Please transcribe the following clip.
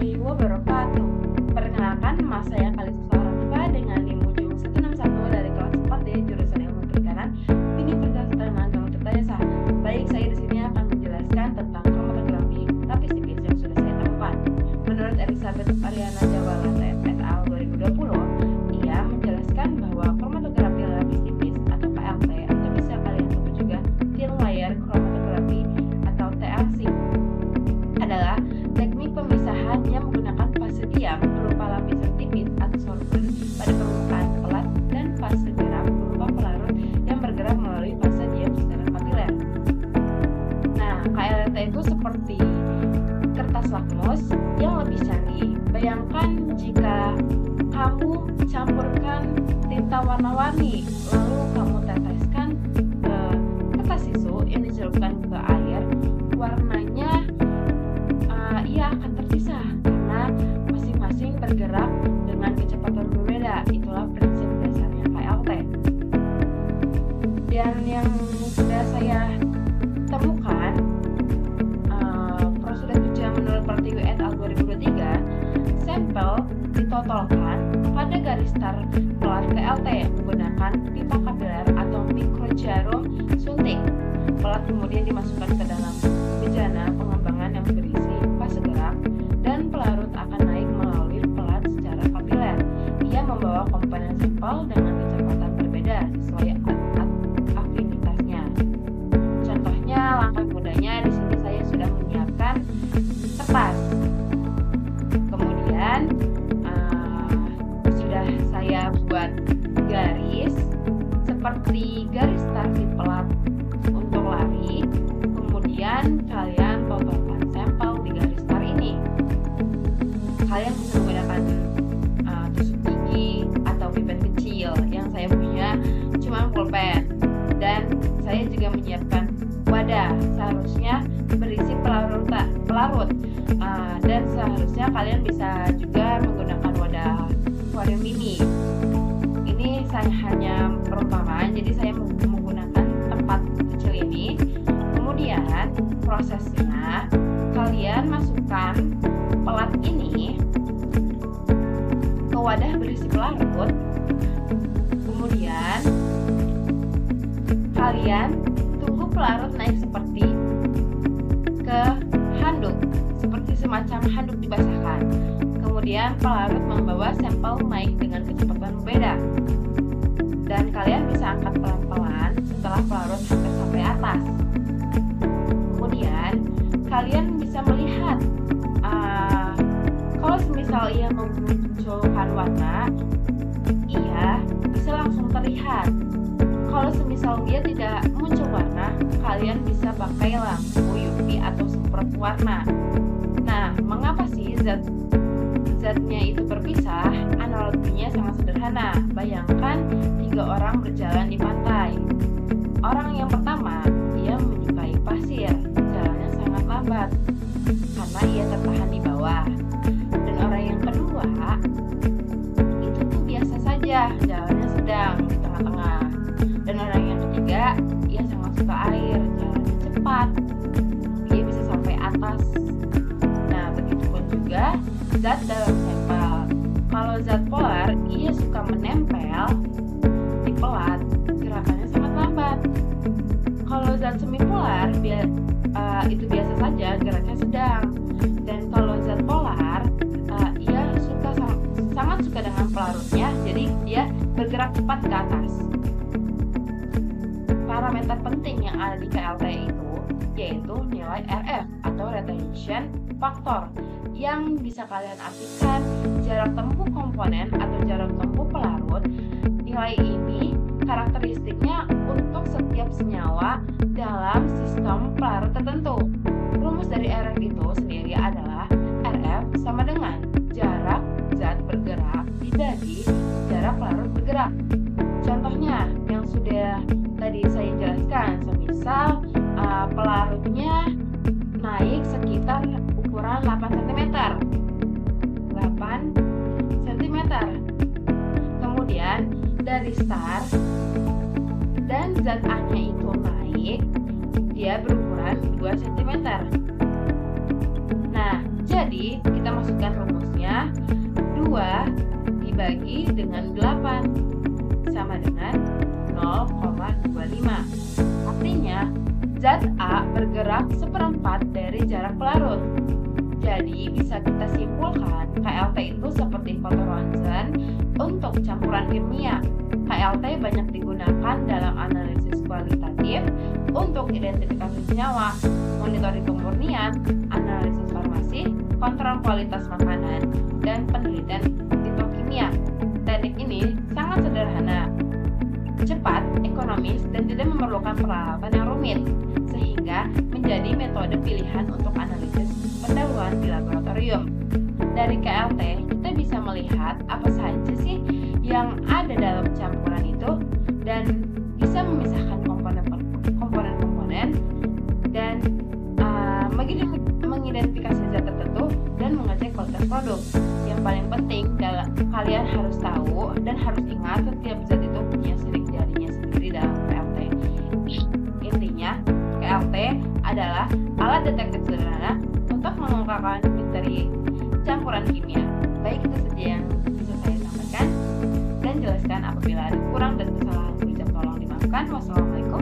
warahmatullahi wabarakatuh. Perkenalkan, nama saya Kalista Rafa dengan NIM ujung 161 dari kelas 4D jurusan Ilmu Perikanan Universitas Tangerang Tirtayasa. Baik, saya di sini akan menjelaskan tentang kromatografi lapis tipis yang sudah saya temukan. Menurut Elizabeth Ariana Jawalata et al. 2020, ia menjelaskan bahwa kromatografi lapis tipis atau KLT atau bisa kalian sebut juga thin layer chromatography atau TLC adalah teknik pemisahan yang menggunakan fase diam berupa lapisan tipis atau solvent pada permukaan pelat dan fase gerak berupa pelarut yang bergerak melalui fase diam secara kapiler. Nah, KLT itu seperti kertas lakmus yang lebih canggih. Bayangkan jika kamu campurkan tinta warna-warni lalu kamu teteskan ke kertas tisu yang dicelupkan ke air, warnanya ia akan terpisah karena masing-masing bergerak dengan kecepatan berbeda. Itulah prinsip dasarnya KLT. Dan yang sudah saya temukan, prosedur ujian menurut Pertiwi et al. 2023, sampel ditotolkan pada garis start pelat KLT menggunakan pipa kapiler atau mikrojarum suntik. Pelat kemudian dimasukkan ke dalam bejana pengembangan yang berisi fase gerak dan pelarut akan naik melalui pelat secara kapiler. Ia membawa komponen sampel dengan kecepatan berbeda sesuai aktivitasnya. Contohnya, langkah mudahnya di sini saya sudah menyiapkan kertas. Kemudian sudah saya buat garis seperti garis start di pelat untuk lari. Kemudian kalian totolkan sampel di garis start ini. Kalian bisa menggunakan tusuk gigi atau pipet kecil. Yang saya punya cuma pulpen. Dan saya juga menyiapkan wadah. Seharusnya berisi pelarut. Dan seharusnya kalian bisa juga menggunakan wadah akuarium mini. Ini saya hanya perumpamaan, jadi saya menggunakan tempat kecil ini. Kemudian prosesnya, kalian masukkan pelat ini ke wadah berisi pelarut. Kemudian kalian tunggu pelarut naik seperti ke handuk, seperti semacam handuk dibasahkan. Kemudian pelarut membawa sampel naik dengan kecepatan berbeda. Dan kalian bisa angkat pelan-pelan setelah pelarut hampir sampai atas. Kemudian kalian bisa melihat kalau semisal ia memunculkan warna, ia bisa langsung terlihat. Kalau semisal dia tidak muncul warna, kalian bisa pakai lampu UV atau semprot warna. Nah, mengapa sih zatnya itu berpisah? Analoginya sangat sederhana. Bayangkan 3 orang berjalan di pantai. Orang yang pertama, ia menyukai pasir. Jalannya sangat lambat karena ia tertahan di bawah. Dan orang yang kedua, itu tuh biasa saja, jalannya sedang di tengah-tengah. Dan orang yang ketiga, ia sangat suka air, jalannya cepat. Dia bisa sampai atas. Nah, begitupun juga zat dalam sampel. Kalau zat polar, ia suka menempel di pelat, gerakannya sangat lambat. Kalau zat semipolar, itu biasa saja, geraknya sedang. Dan kalau zat polar, ia sangat suka dengan pelarutnya, jadi dia bergerak cepat ke atas. Parameter penting yang ada di KLT itu yaitu nilai RF atau retention factor, yang bisa kalian artikan jarak tempuh komponen atau jarak tempuh pelarut. Nilai ini karakteristiknya untuk setiap senyawa dalam sistem pelarut tertentu. Rumus dari RF itu sendiri adalah RF sama dengan jarak zat bergerak dibagi jarak pelarut bergerak. Contohnya yang sudah tadi saya jelaskan, semisal pelarutnya naik sekitar ukuran 8 cm. Kemudian dari start dan zat A-nya itu naik, dia berukuran 2 cm. Nah, jadi Jadi, kita masukkan rumusnya. 2 dibagi dengan 8 sama dengan 0,25. Artinya, zat A bergerak seperempat dari jarak pelarut. Jadi, bisa kita simpulkan KLT itu seperti foto ronsen untuk campuran kimia. KLT banyak digunakan dalam analisis kualitatif untuk identifikasi senyawa, monitoring kemurnian, analisis farmasi, kontrol kualitas makanan, dan penelitian fitokimia. Teknik ini sangat sederhana, cepat, ekonomis, dan tidak memerlukan peralatan yang rumit, sehingga menjadi metode pilihan untuk analisis pendahuluan di laboratorium. Dari KLT, kita bisa melihat apa saja sih yang ada dalam campuran itu dan bisa memisahkan komponen-komponen dan mengidentifikasi zat tertentu dan mengecek kualitas produk. Yang paling penting kalian harus tahu dan harus ingat setiap zat itu punya sidik jarinya sendiri dalam KLT. Intinya, KLT adalah alat deteksi sederhana untuk mengungkapkan misteri campuran kimia. Baik, itu saja yang bisa saya sampaikan dan jelaskan. Apabila ada kurang dan kesalahan berucap tolong dimaafkan. Wassalamualaikum.